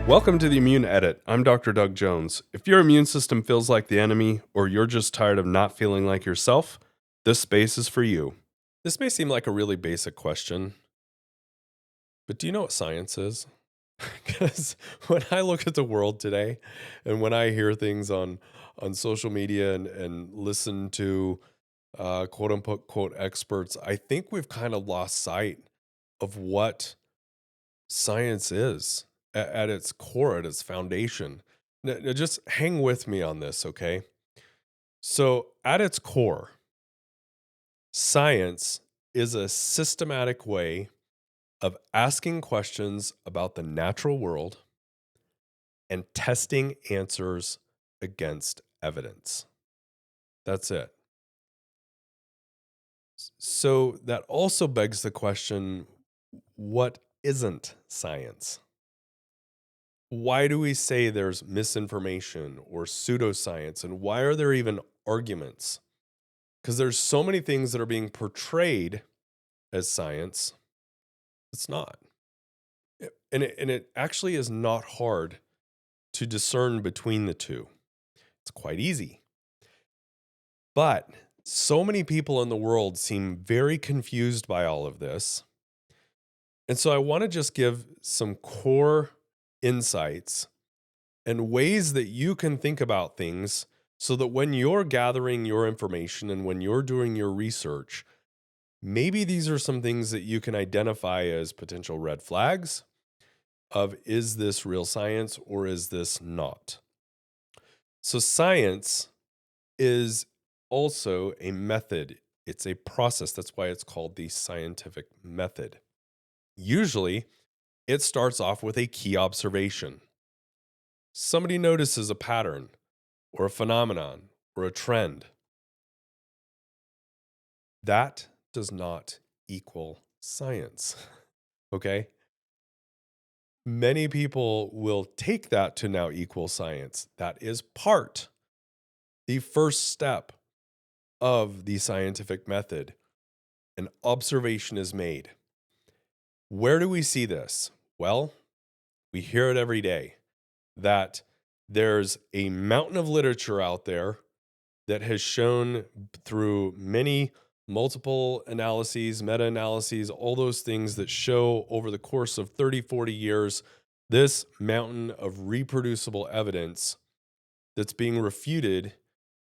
Welcome to the Immune Edit. I'm Dr. Doug Jones. If your immune system feels like the enemy, or you're just tired of not feeling like yourself, this space is for you. This may seem like a really basic question, but do you know what science is? Because when I look at the world today, and when I hear things on social media and listen to quote unquote quote experts, I think we've kind of lost sight of what science is at its core, at its foundation. Now, just hang with me on this, okay? So, at its core, science is a systematic way of asking questions about the natural world and testing answers against evidence. That's it. So, that also begs the question, what isn't science? Why do we say there's misinformation or pseudoscience, and why are there even arguments? Because there's so many things that are being portrayed as science. It's not. And it actually is not hard to discern between the two. It's quite easy. But so many people in the world seem very confused by all of this. And so I want to just give some core insights and ways that you can think about things so that when you're gathering your information and when you're doing your research, maybe these are some things that you can identify as potential red flags of, is this real science or is this not? So science is also a method. It's a process. That's why it's called the scientific method. Usually, it starts off with a key observation. Somebody notices a pattern or a phenomenon or a trend. That does not equal science, okay? Many people will take that to now equal science. That is the first step of the scientific method. An observation is made. Where do we see this? Well, we hear it every day that there's a mountain of literature out there that has shown through many multiple analyses, meta-analyses, all those things that show over the course of 30, 40 years, this mountain of reproducible evidence that's being refuted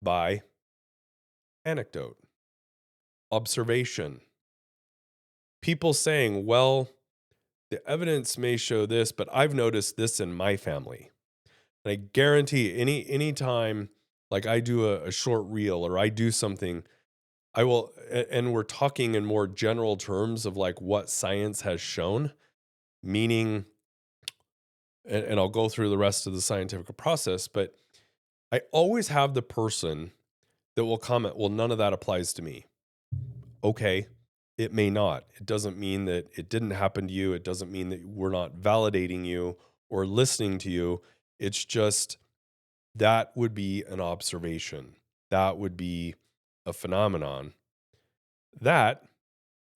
by anecdote, observation. People saying, well, the evidence may show this, but I've noticed this in my family. And I guarantee any time, like I do a short reel or I do something, I will, and we're talking in more general terms of like what science has shown, meaning, and I'll go through the rest of the scientific process, but I always have the person that will comment, well, none of that applies to me. Okay, it may not. It doesn't mean that it didn't happen to you. It doesn't mean that we're not validating you or listening to you. It's just that would be an observation. That would be a phenomenon. That,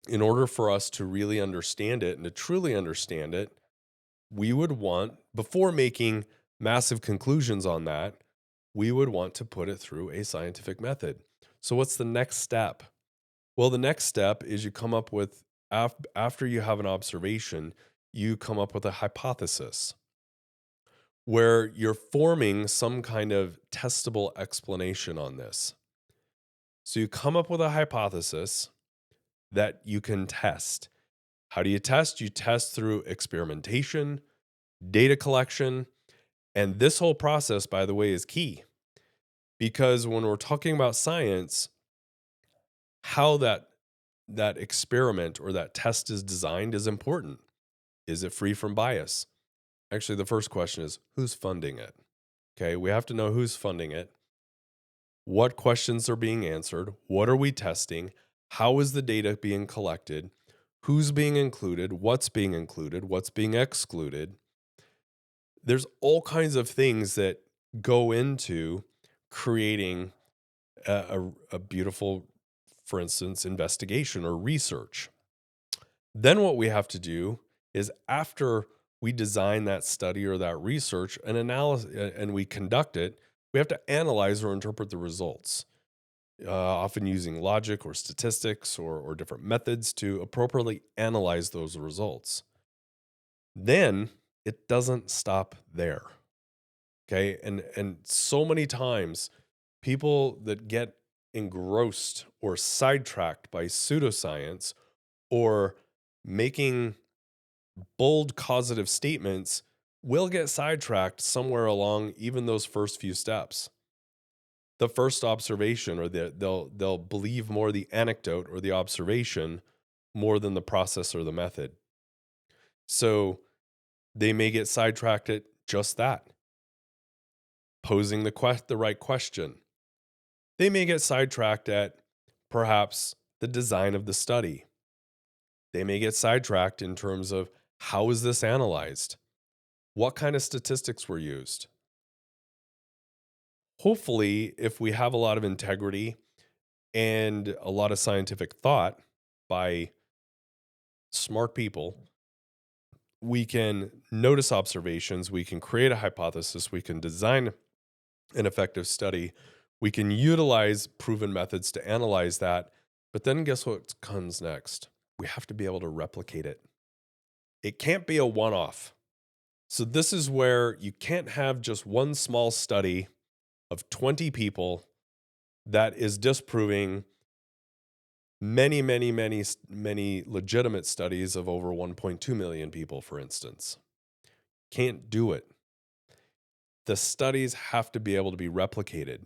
in order for us to really understand it and to truly understand it, we would want, before making massive conclusions on that, we would want to put it through a scientific method. So what's the next step? Well, the next step is you come up with, after you have an observation, you come up with a hypothesis where you're forming some kind of testable explanation on this. So you come up with a hypothesis that you can test. How do you test? You test through experimentation, data collection, and this whole process, by the way, is key. Because when we're talking about science, how that experiment or that test is designed is important. Is it free from bias? Actually, the first question is, who's funding it? Okay, we have to know who's funding it. What questions are being answered? What are we testing? How is the data being collected? Who's being included? What's being included? What's being excluded? There's all kinds of things that go into creating a beautiful, for instance, investigation or research. Then what we have to do is, after we design that study or that research and analysis and we conduct it, we have to analyze or interpret the results, often using logic or statistics or different methods to appropriately analyze those results. Then it doesn't stop there. Okay. And so many times people that get engrossed or sidetracked by pseudoscience or making bold causative statements will get sidetracked somewhere along even those first few steps. The first observation, or they'll believe more the anecdote or the observation more than the process or the method. So they may get sidetracked at just that, posing the right question. They may get sidetracked at perhaps the design of the study. They may get sidetracked in terms of how is this analyzed? What kind of statistics were used? Hopefully, if we have a lot of integrity and a lot of scientific thought by smart people, we can notice observations, we can create a hypothesis, we can design an effective study, we can utilize proven methods to analyze that. But then guess what comes next? We have to be able to replicate it. It can't be a one off. So, this is where you can't have just one small study of 20 people that is disproving many legitimate studies of over 1.2 million people, for instance. Can't do it. The studies have to be able to be replicated.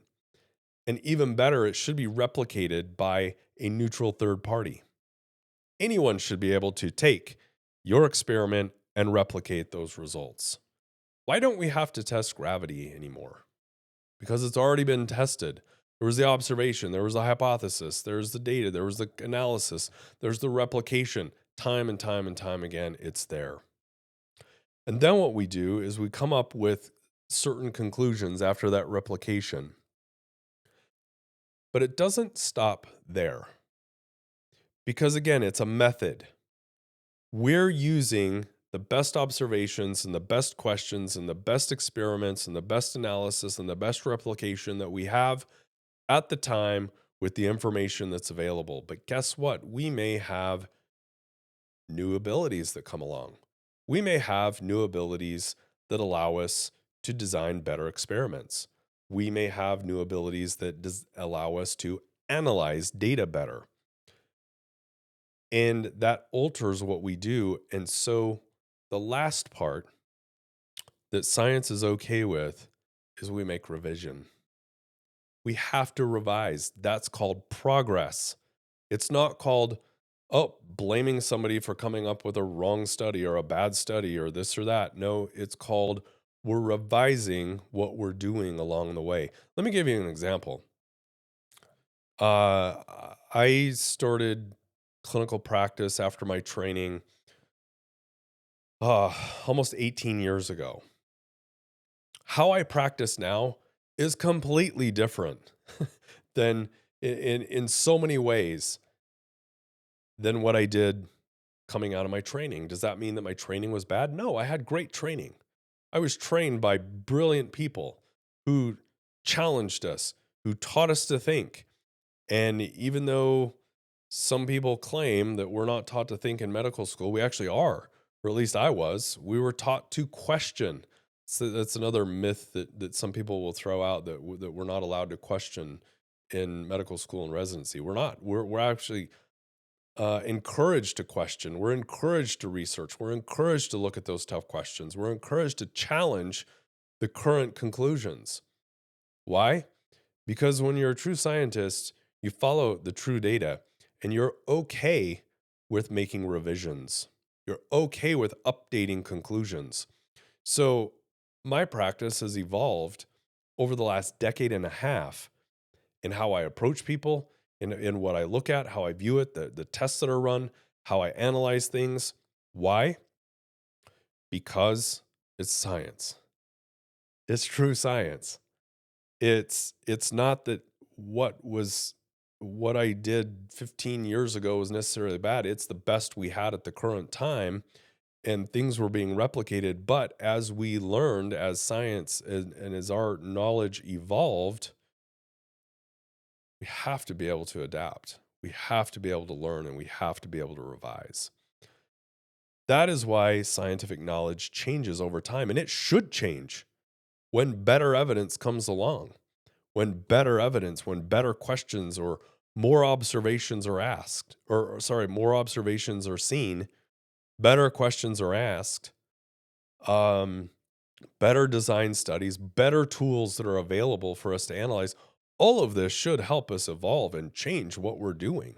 And even better, it should be replicated by a neutral third party. Anyone should be able to take your experiment and replicate those results. Why don't we have to test gravity anymore? Because it's already been tested. There was the observation, there was the hypothesis, there's the data, there was the analysis, there's the replication. Time and time and time again, it's there. And then what we do is we come up with certain conclusions after that replication. But it doesn't stop there. Because again, it's a method. We're using the best observations and the best questions and the best experiments and the best analysis and the best replication that we have at the time with the information that's available. But guess what? We may have new abilities that come along. We may have new abilities that allow us to design better experiments. We may have new abilities that allow us to analyze data better. And that alters what we do. And so the last part that science is okay with is we make revision. We have to revise. That's called progress. It's not called, oh, blaming somebody for coming up with a wrong study or a bad study or this or that. No, it's called we're revising what we're doing along the way. Let me give you an example. Uh, I started clinical practice after my training almost 18 years ago. How I practice now is completely different than in so many ways than what I did coming out of my training. Does that mean that my training was bad? No, I had great training. I was trained by brilliant people who challenged us, who taught us to think. And even though some people claim that we're not taught to think in medical school, we actually are, or at least I was. We were taught to question. So that's another myth that some people will throw out that we're not allowed to question in medical school and residency. We're not. We're actually encouraged to question. We're encouraged to research. We're encouraged to look at those tough questions. We're encouraged to challenge the current conclusions. Why? Because when you're a true scientist, you follow the true data and you're okay with making revisions. You're okay with updating conclusions. So my practice has evolved over the last decade and a half in how I approach people, in what I look at, how I view it, the tests that are run, how I analyze things. Why? Because it's science. It's true science. It's not that what I did 15 years ago was necessarily bad. It's the best we had at the current time. and things were being replicated. But as we learned, as science and as our knowledge evolved, we have to be able to adapt. We have to be able to learn, and we have to be able to revise. That is why scientific knowledge changes over time, and it should change when better evidence comes along. When better evidence, when better questions or more observations are asked, or sorry, more observations are seen, better questions are asked, um, better design studies, better tools that are available for us to analyze. All of this should help us evolve and change what we're doing.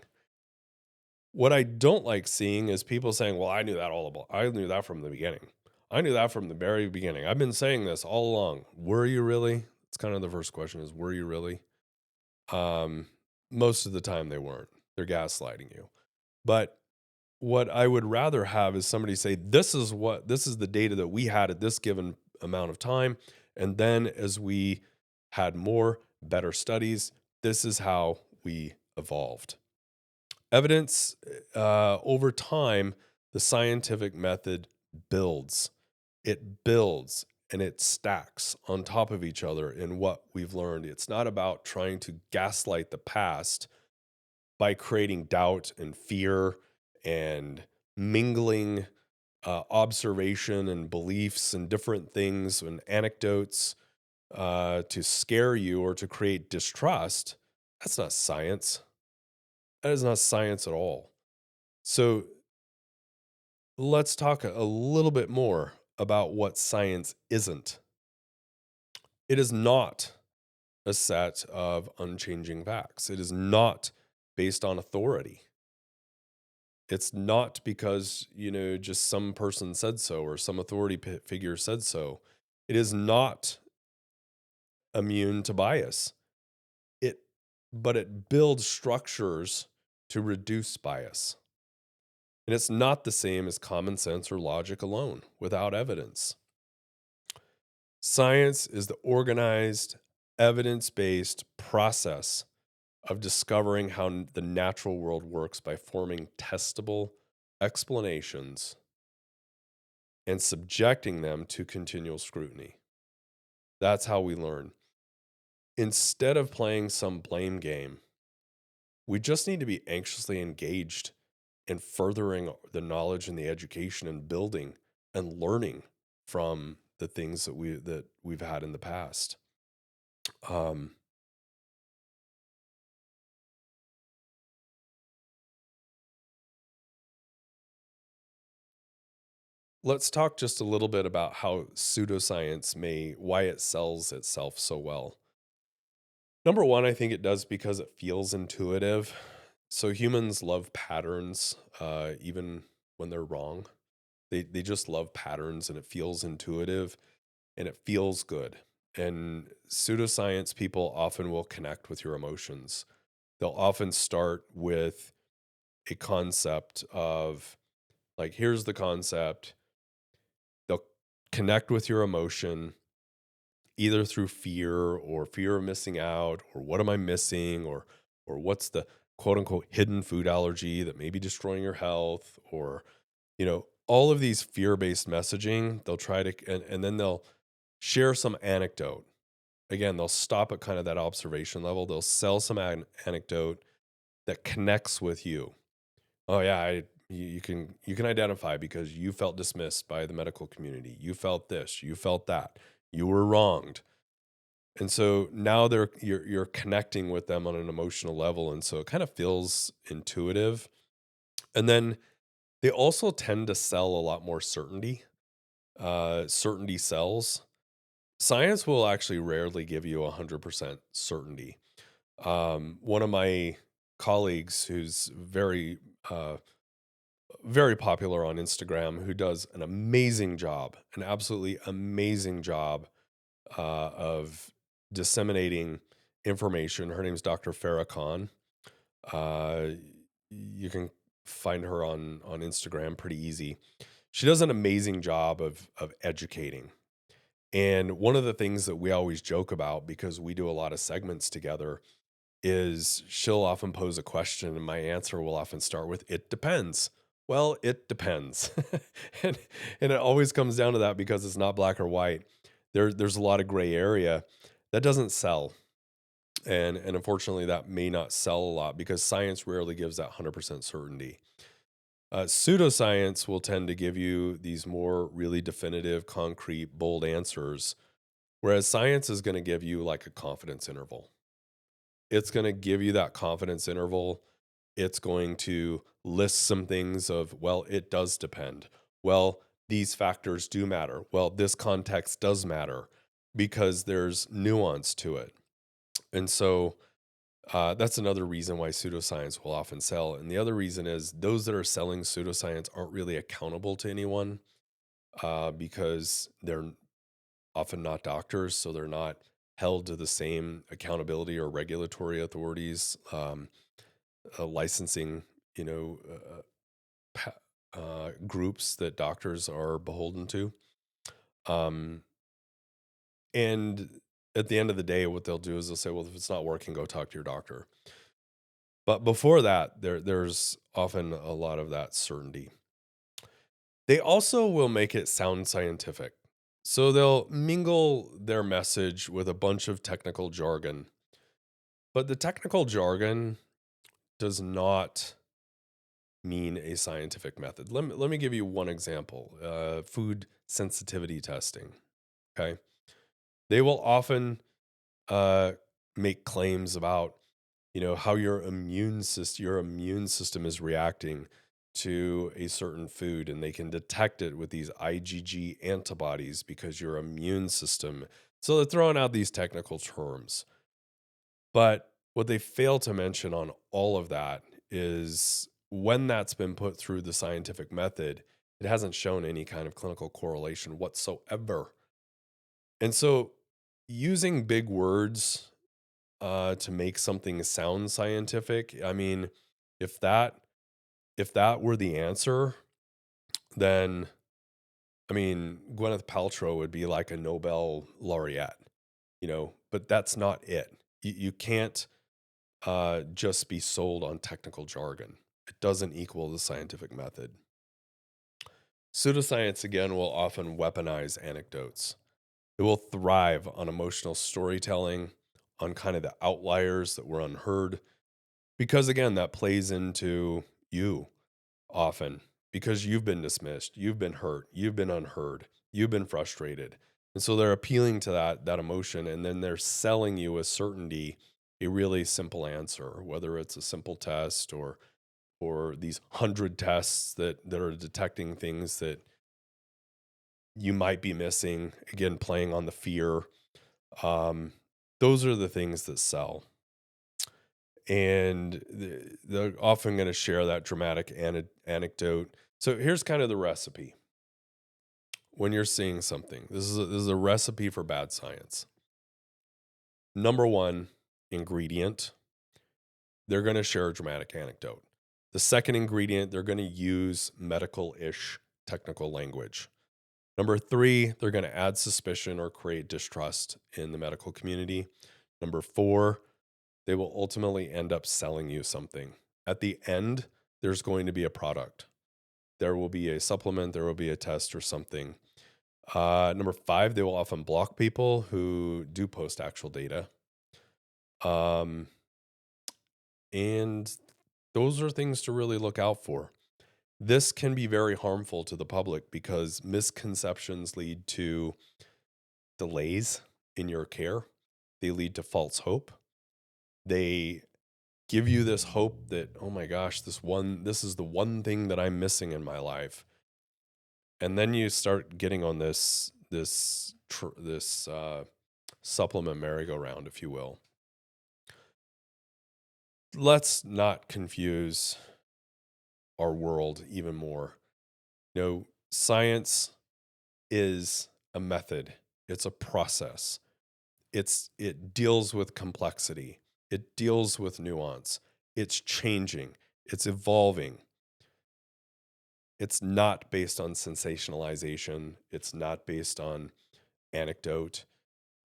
What I don't like seeing is people saying, well, I knew that all about, I knew that from the beginning. I knew that from the very beginning. I've been saying this all along. Were you really? It's kind of the first question is, were you really? Um, Most of the time they weren't. They're gaslighting you. But what I would rather have is somebody say, this is the data that we had at this given amount of time. And then as we had more, better studies, this is how we evolved. Evidence over time, the scientific method builds. It builds and it stacks on top of each other in what we've learned. It's not about trying to gaslight the past by creating doubt and fear and mingling observation and beliefs and different things and anecdotes to scare you or to create distrust. That's not science. That is not science at all. So let's talk a little bit more about what science isn't. It is not a set of unchanging facts. It is not based on authority. It's not because, just some person said so or some authority figure said so. It is not immune to bias. It, but it builds structures to reduce bias. And it's not the same as common sense or logic alone without evidence. Science is the organized, evidence based process of discovering how the natural world works by forming testable explanations and subjecting them to continual scrutiny. That's how we learn. Instead of playing some blame game, we just need to be anxiously engaged in furthering the knowledge and the education and building and learning from the things that we've had in the past. Um, let's talk just a little bit about how pseudoscience why it sells itself so well. Number one, I think it does because it feels intuitive. So humans love patterns, even when they're wrong. They just love patterns, and it feels intuitive and it feels good. And pseudoscience people often will connect with your emotions. They'll often start with a concept of, like, here's the concept. They'll connect with your emotion either through fear of missing out, or what am I missing, or what's the quote unquote hidden food allergy that may be destroying your health, or all of these fear-based messaging. They'll try to, and then they'll share some anecdote. Again, they'll stop at kind of that observation level. They'll sell some anecdote that connects with you. Oh yeah, you can identify because you felt dismissed by the medical community. You felt this, you felt that. You were wronged. And so now you're connecting with them on an emotional level, and so it kind of feels intuitive. And then they also tend to sell a lot more certainty. Certainty sells. Science will actually rarely give you 100% certainty. One of my colleagues who's very popular on Instagram, who does an amazing job, an absolutely amazing job of disseminating information. Her name's Dr. Farah Khan. Uh, you can find her on Instagram pretty easy. She does an amazing job of educating. And one of the things that we always joke about, because we do a lot of segments together, is she'll often pose a question and my answer will often start with, it depends. Well, it depends. and and it always comes down to that because it's not black or white. There's a lot of gray area that doesn't sell. And unfortunately that may not sell a lot because science rarely gives that 100% certainty. Pseudoscience will tend to give you these more really definitive, concrete, bold answers, whereas science is going to give you like a confidence interval. It's going to give you that confidence interval. It's going to list some things of, well, it does depend. Well, these factors do matter. Well, this context does matter because there's nuance to it. And so that's another reason why pseudoscience will often sell. And the other reason is those that are selling pseudoscience aren't really accountable to anyone because they're often not doctors. So they're not held to the same accountability or regulatory authorities, licensing, you know, groups that doctors are beholden to. Um, and at the end of the day, what they'll do is they'll say, well, if it's not working, go talk to your doctor. But before that, there's often a lot of that certainty. They also will make it sound scientific. So they'll mingle their message with a bunch of technical jargon. But the technical jargon does not mean a scientific method. Let me give you one example, food sensitivity testing. Okay. They will often uh, make claims about how your immune system is reacting to a certain food, and they can detect it with these IgG antibodies because your immune system. So they're throwing out these technical terms, but what they fail to mention on all of that is when that's been put through the scientific method, it hasn't shown any kind of clinical correlation whatsoever. And so using big words to make something sound scientific. I mean, if that if that were the answer, then I mean, Gwyneth Paltrow would be like a Nobel laureate, but that's not it. You can't just be sold on technical jargon. It doesn't equal the scientific method. Pseudoscience, again, will often weaponize anecdotes. It will thrive on emotional storytelling, on kind of the outliers that were unheard, because again, that plays into you often because you've been dismissed, you've been hurt, you've been unheard, you've been frustrated. And so they're appealing to that emotion, and then they're selling you with certainty a really simple answer, whether it's a simple test or these 100 tests that are detecting things that you might be missing, again playing on the fear. um, those are the things that sell. And they're often going to share that dramatic anecdote. So here's kind of the recipe when you're seeing something. This is a recipe for bad science. Number one ingredient, they're going to share a dramatic anecdote. The second ingredient, they're going to use medical-ish technical language. Number three, they're going to add suspicion or create distrust in the medical community. Number four, they will ultimately end up selling you something. At the end, there's going to be a product. There will be a supplement, there will be a test or something. Number five, they will often block people who do post actual data. Um, and those are things to really look out for. This can be very harmful to the public because misconceptions lead to delays in your care. They lead to false hope. They give you this hope that, oh my gosh, this is the one thing that I'm missing in my life. And then you start getting on this supplement merry-go-round, if you will. Let's not confuse our world even more. Science is a method. It's a process. It deals with complexity. It deals with nuance. It's changing. It's evolving. It's not based on sensationalization. It's not based on anecdote.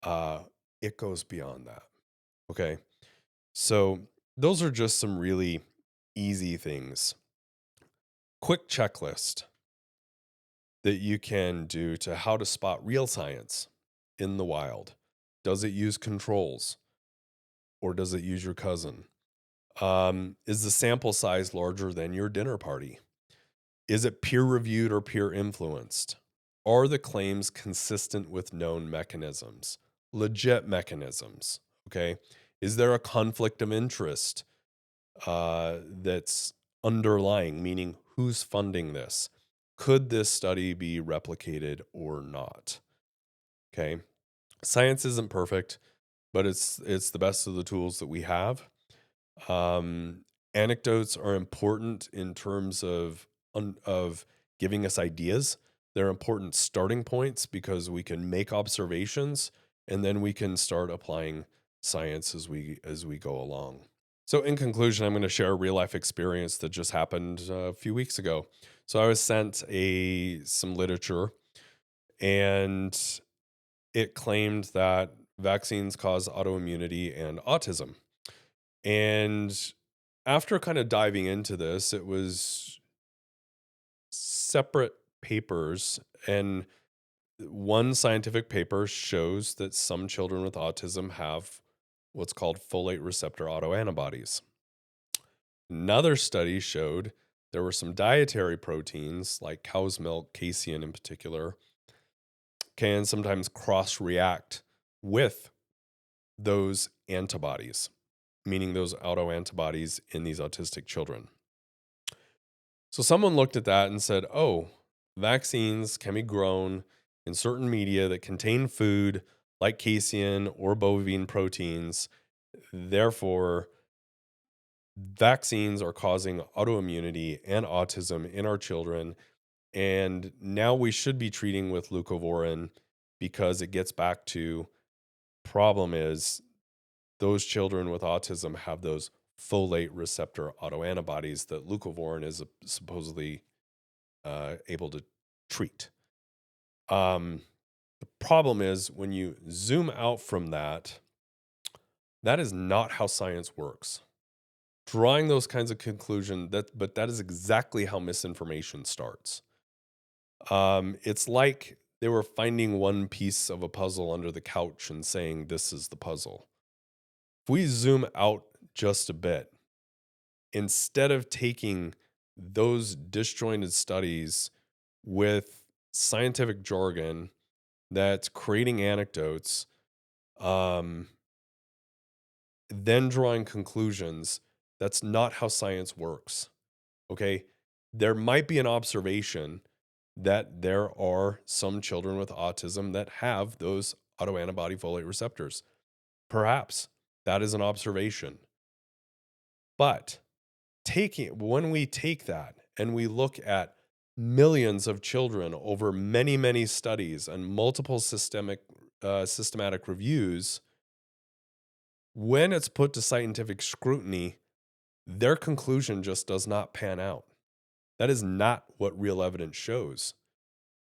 It goes beyond that. Okay. So those are just some really easy things quick checklist that you can do to how to spot real science in the wild. Does it use controls or does it use your cousin? Is the sample size larger than your dinner party? Is it peer reviewed or peer influenced? Are the claims consistent with known mechanisms, legit mechanisms? Okay. Is there a conflict of interest that's underlying, meaning who's funding this? Could this study be replicated or not? Okay. Science isn't perfect, but it's the best of the tools that we have. Um, Anecdotes are important in terms of giving us ideas. They're important starting points because we can make observations and then we can start applying science as we go along. So, in conclusion, I'm going to share a real life experience that just happened a few weeks ago. So, I was sent some literature, and it claimed that vaccines cause autoimmunity and autism. And after kind of diving into this, it was separate papers. And one scientific paper shows that some children with autism have what's called folate receptor autoantibodies. Another study showed there were some dietary proteins, like cow's milk, casein in particular, can sometimes cross react with those antibodies, meaning those autoantibodies in these autistic children. So someone looked at that and said, oh, vaccines can be grown in certain media that contain food like casein or bovine proteins. Therefore, vaccines are causing autoimmunity and autism in our children. And now we should be treating with leucovorin because it gets back to problem is those children with autism have those folate receptor autoantibodies that leucovorin is supposedly able to treat. The problem is when you zoom out from that, that is not how science works. Drawing those kinds of conclusions, but that is exactly how misinformation starts. It's like they were finding one piece of a puzzle under the couch and saying, this is the puzzle. If we zoom out just a bit, instead of taking those disjointed studies with scientific jargon that's creating anecdotes, um, then drawing conclusions, that's not how science works. Okay. There might be an observation that there are some children with autism that have those autoantibody folate receptors. Perhaps that is an observation. But when we take that and we look at millions of children over many, many studies and multiple systematic reviews, when it's put to scientific scrutiny, their conclusion just does not pan out. That is not what real evidence shows.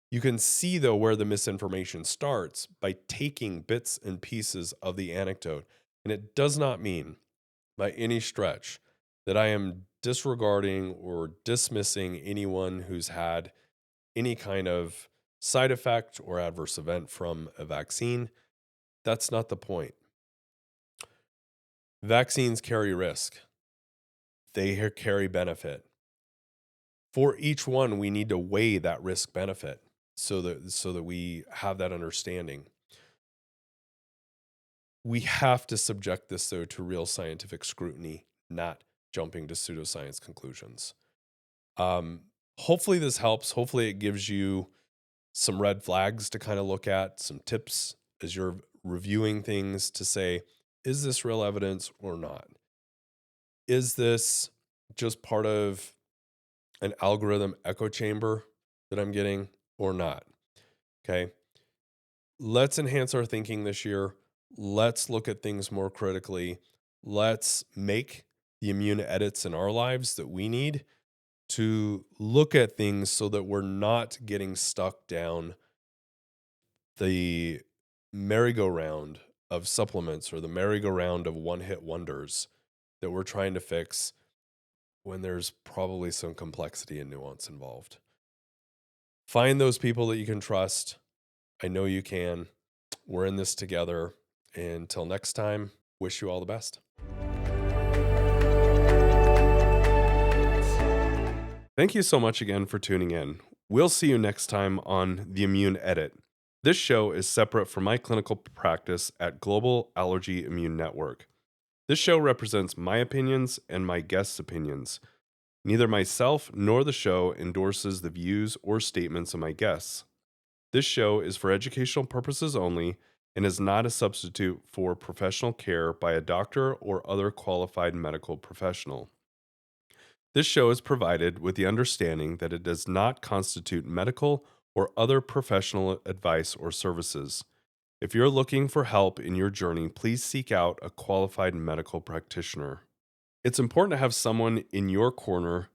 You can see, though, where the misinformation starts by taking bits and pieces of the anecdote. And it does not mean by any stretch that I am disregarding or dismissing anyone who's had any kind of side effect or adverse event from a vaccine. That's not the point. Vaccines carry risk. They carry benefit. For each one, we need to weigh that risk benefit so that we have that understanding. We have to subject this, though, to real scientific scrutiny, not jumping to pseudoscience conclusions. Hopefully this helps. Hopefully it gives you some red flags to kind of look at, some tips as you're reviewing things to say, is this real evidence or not? Is this just part of an algorithm echo chamber that I'm getting or not? Okay. Let's enhance our thinking this year. Let's look at things more critically. Let's make the immune edits in our lives that we need to look at things so that we're not getting stuck down the merry-go-round of supplements or the merry-go-round of one-hit wonders that we're trying to fix when there's probably some complexity and nuance involved. Find those people that you can trust. I know you can. We're in this together. Until next time, wish you all the best. Thank you so much again for tuning in. We'll see you next time on The Immune Edit. This show is separate from my clinical practice at Global Allergy Immune Network. This show represents my opinions and my guests' opinions. Neither myself nor the show endorses the views or statements of my guests. This show is for educational purposes only and is not a substitute for professional care by a doctor or other qualified medical professional. This show is provided with the understanding that it does not constitute medical or other professional advice or services. If you're looking for help in your journey, please seek out a qualified medical practitioner. It's important to have someone in your corner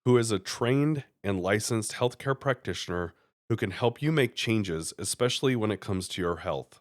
who is a trained and licensed healthcare practitioner who can help you make changes, especially when it comes to your health.